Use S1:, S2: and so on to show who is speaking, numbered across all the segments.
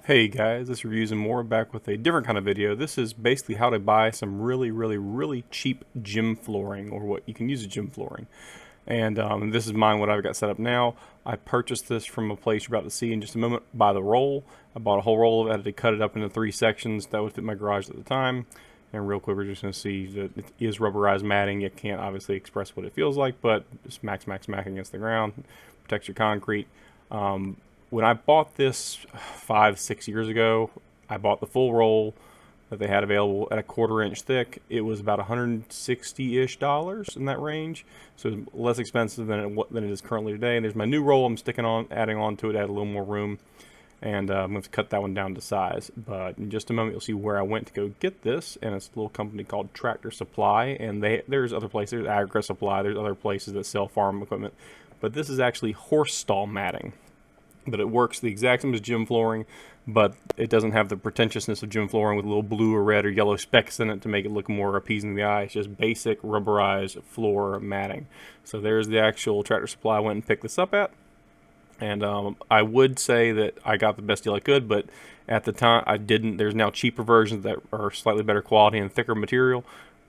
S1: Hey guys, this is Reviews and More back with a different kind of video. This is basically how to buy some really cheap gym flooring, or what you can use as gym flooring. And this is mine, what I've got set up now. I purchased this from a place you're about to see in just a moment by the roll. I bought a whole roll of it. I had to cut it up into 3 sections that would fit my garage at the time. And real quick, we're just going to see that it is rubberized matting. It can't obviously express what it feels like, but just smack against the ground, protects your concrete. When I bought this 5-6 years ago, I bought the full roll that they had available at a 1/4 inch thick. It was about $160-ish in that range, so it's less expensive than it is currently today. And there's my new roll I'm adding on to it, add a little more room, and I'm going to cut that one down to size. But in just a moment, you'll see where I went to go get this, and it's a little company called Tractor Supply, and there's other places, there's Agri Supply, there's other places that sell farm equipment, but this is actually horse stall matting. But it works the exact same as gym flooring, but it doesn't have the pretentiousness of gym flooring with little blue or red or yellow specks in it to make it look more appeasing to the eye. It's just basic rubberized floor matting. So there's the actual Tractor Supply I went and picked this up at. And I would say that I got the best deal I could, but at the time I didn't. There's now cheaper versions that are slightly better quality and thicker material.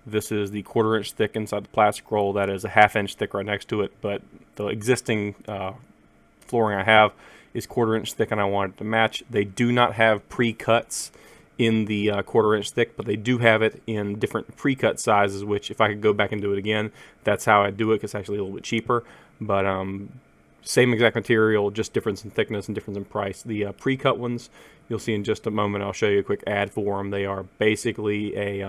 S1: This is the 1/4 inch thick inside the plastic roll. That is a 1/2 inch thick right next to it, but the existing flooring I have is 1/4 inch thick, and I want it to match. They do not have pre-cuts in the 1/4 inch thick, but they do have it in different pre-cut sizes, which if I could go back and do it again, that's how I do it, because it's actually a little bit cheaper. But same exact material, just difference in thickness and difference in price. The pre-cut ones, you'll see in just a moment. I'll show you a quick ad for them. They are basically a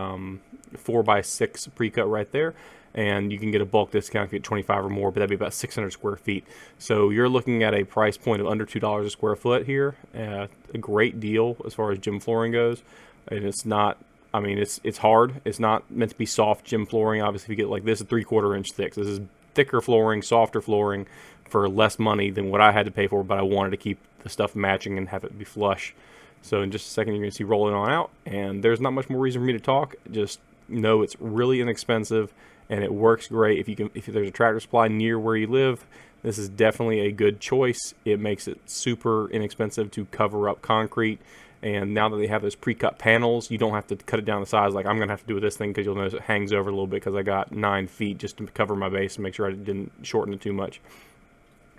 S1: 4x6 pre-cut right there, and you can get a bulk discount if you get 25 or more, but that'd be about 600 square feet. So you're looking at a price point of under $2 a square foot here. A great deal as far as gym flooring goes. And it's not, I mean, it's hard. It's not meant to be soft gym flooring. Obviously, if you get like this, 3/4 inch thick. So this is thicker flooring, softer flooring for less money than what I had to pay for, but I wanted to keep the stuff matching and have it be flush. So in just a second, you're going to see rolling on out, and there's not much more reason for me to talk. Just know it's really inexpensive, and it works great. If there's a Tractor Supply near where you live, this is definitely a good choice. It makes it super inexpensive to cover up concrete, and now that they have those pre-cut panels, you don't have to cut it down to size like I'm going to have to do with this thing, because you'll notice it hangs over a little bit because I got 9 feet just to cover my base and make sure I didn't shorten it too much.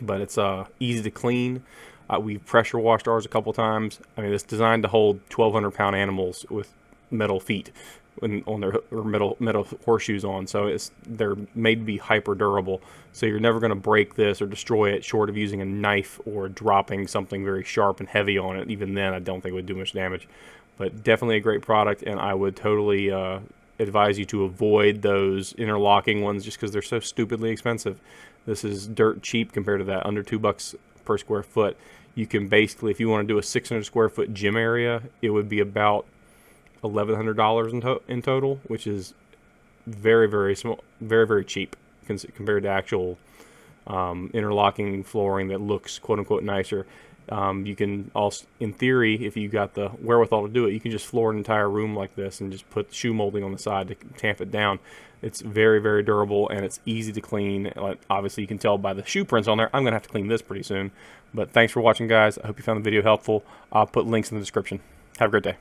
S1: But it's easy to clean. We've pressure washed ours a couple times. I mean, it's designed to hold 1,200-pound animals with metal feet on their metal horseshoes on, so they're made to be hyper durable. So you're never going to break this or destroy it, short of using a knife or dropping something very sharp and heavy on it. Even then, I don't think it would do much damage. But definitely a great product, and I would totally advise you to avoid those interlocking ones just because they're so stupidly expensive. This is dirt cheap compared to that, under $2 per square foot. You can basically, if you want to do a 600 square foot gym area, it would be about $1,100 in total, which is very small, very cheap compared to actual interlocking flooring that looks quote unquote nicer. You can also, in theory, if you got the wherewithal to do it, you can just floor an entire room like this and just put shoe molding on the side to tamp it down. It's very durable, and it's easy to clean. Obviously, you can tell by the shoe prints on there. I'm going to have to clean this pretty soon. But thanks for watching, guys. I hope you found the video helpful. I'll put links in the description. Have a great day.